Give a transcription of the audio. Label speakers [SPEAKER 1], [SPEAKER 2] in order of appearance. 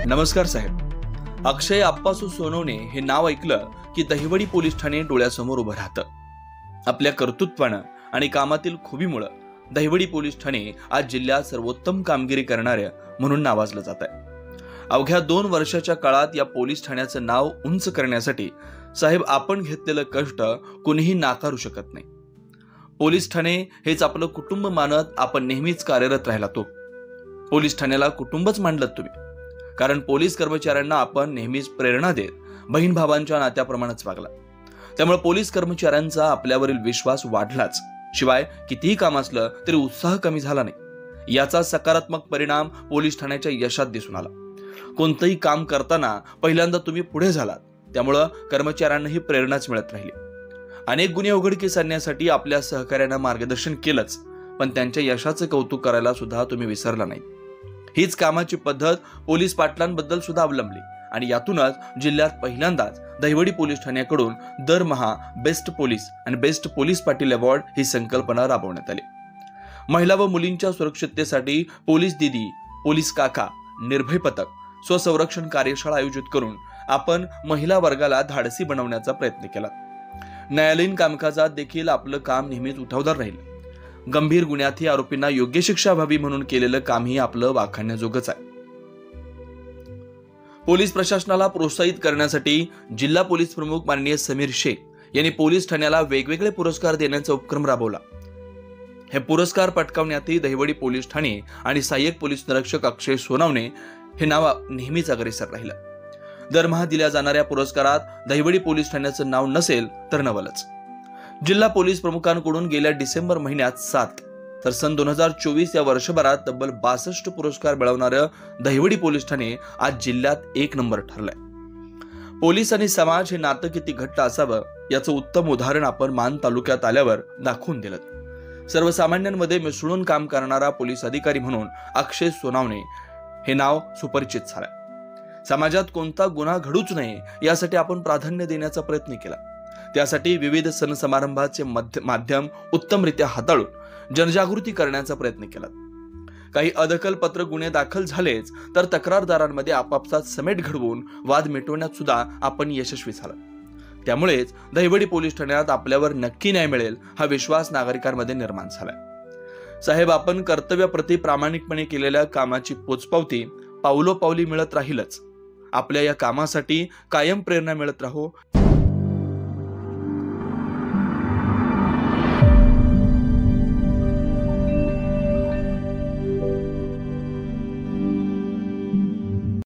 [SPEAKER 1] नमस्कार साहेब. अक्षय आप्पासू सोनवणे हे नाव ऐकलं की दहिवडी पोलीस ठाणे डोळ्यासमोर उभं राहतं. आपल्या कर्तृत्वानं आणि कामातील खुबीमुळे दहिवडी पोलीस ठाणे आज जिल्ह्यात सर्वोत्तम कामगिरी करणाऱ्या म्हणून नावाजलं जात आहे. अवघ्या 2 वर्षाच्या काळात या पोलीस ठाण्याचं नाव उंच करण्यासाठी साहेब आपण घेतलेलं कष्ट कोणीही नाकारू शकत नाही. पोलीस ठाणे हेच आपलं कुटुंब मानत आपण नेहमीच कार्यरत राहिला. तो पोलीस ठाण्याला कुटुंबच मानलं तुम्ही, कारण पोलीस कर्मचाऱ्यांना आपण नेहमीच प्रेरणा देत बहीण भावांच्या नात्याप्रमाणेच वागला. त्यामुळे पोलीस कर्मचाऱ्यांचा आपल्यावरील विश्वास वाढलाच, शिवाय कितीही काम असलं तरी उत्साह कमी झाला नाही. याचा सकारात्मक परिणाम पोलीस ठाण्याच्या यशात दिसून आला. कोणतंही काम करताना पहिल्यांदा तुम्ही पुढे झालात, त्यामुळं कर्मचाऱ्यांनाही प्रेरणाच मिळत राहिली. अनेक गुन्हे उघडकीस आणण्यासाठी आपल्या सहकार्यांना मार्गदर्शन केलंच, पण त्यांच्या यशाचं कौतुक करायला सुद्धा तुम्ही विसरला नाही. हीच कामाची पद्धत पोलीस पाटलांबद्दल सुद्धा अवलंबली आणि यातूनच जिल्ह्यात पहिल्यांदाच दहिवडी पोलीस ठाण्याकडून दरमहा बेस्ट पोलीस आणि बेस्ट पोलीस पाटील अवॉर्ड ही संकल्पना राबवण्यात आली. महिला व मुलींच्या सुरक्षिततेसाठी पोलीस दीदी, पोलीस काका, निर्भय पथक, स्वसंरक्षण कार्यशाळा आयोजित करून आपण महिला वर्गाला धाडसी बनवण्याचा प्रयत्न केला. न्यायालयीन कामकाजात देखील आपलं काम नेहमीच उठावदार राहील. गंभीर गुन्ह्यातही आरोपींना योग्य शिक्षा व्हावी म्हणून केलेलं कामही आपलं वाखाणण्याजोगंच आहे. पोलीस प्रशासनाला प्रोत्साहित करण्यासाठी जिल्हा पोलीस प्रमुख माननीय समीर शेख यांनी पोलीस ठाण्याला वेगवेगळे पुरस्कार देण्याचा उपक्रम राबवला. हे पुरस्कार पटकावण्यातही दहिवडी पोलीस ठाणे आणि सहाय्यक पोलीस निरीक्षक अक्षय सोनवणे हे नाव नेहमीच अग्रेसर राहिलं. दरमहा दिल्या जाणाऱ्या पुरस्कारात दहिवडी पोलीस ठाण्याचं नाव नसेल तर नवलच. जिल्हा पोलीस प्रमुखांकडून गेल्या डिसेंबर महिन्यात 7 तर सन 2024 या वर्षभरात तब्बल 62 पुरस्कार मिळवणारं दहिवडी पोलीस ठाणे आज जिल्ह्यात 1 नंबर ठरलंय. पोलीस आणि समाज हे नातं किती घट्ट असावं याचं उत्तम उदाहरण आपण मान तालुक्यात आल्यावर दाखवून दिलं. सर्वसामान्यांमध्ये मिसळून काम करणारा पोलीस अधिकारी म्हणून अक्षय सोनवणे हे नाव सुपरिचित झालंय. समाजात कोणता गुन्हा घडूच नये यासाठी आपण प्राधान्य देण्याचा प्रयत्न केला. त्यासाठी विविध सण समारंभाचे माध्यम उत्तमरित्या हाताळून जनजागृती करण्याचा प्रयत्न केला. काही अदखलपत्र गुन्हे दाखल झालेच तर तक्रारदारांमध्ये आपापसात समेट घडवून वाद मिटवण्यात सुद्धा आपण यशस्वी झाला. त्यामुळेच दहिवडी पोलीस ठाण्यात आपल्यावर नक्की न्याय मिळेल हा विश्वास नागरिकांमध्ये निर्माण झालाय. साहेब आपण कर्तव्याप्रती प्रामाणिकपणे केलेल्या कामाची पोचपावती पावलोपावली मिळत राहीलच. आपल्या या कामासाठी कायम प्रेरणा मिळत राहो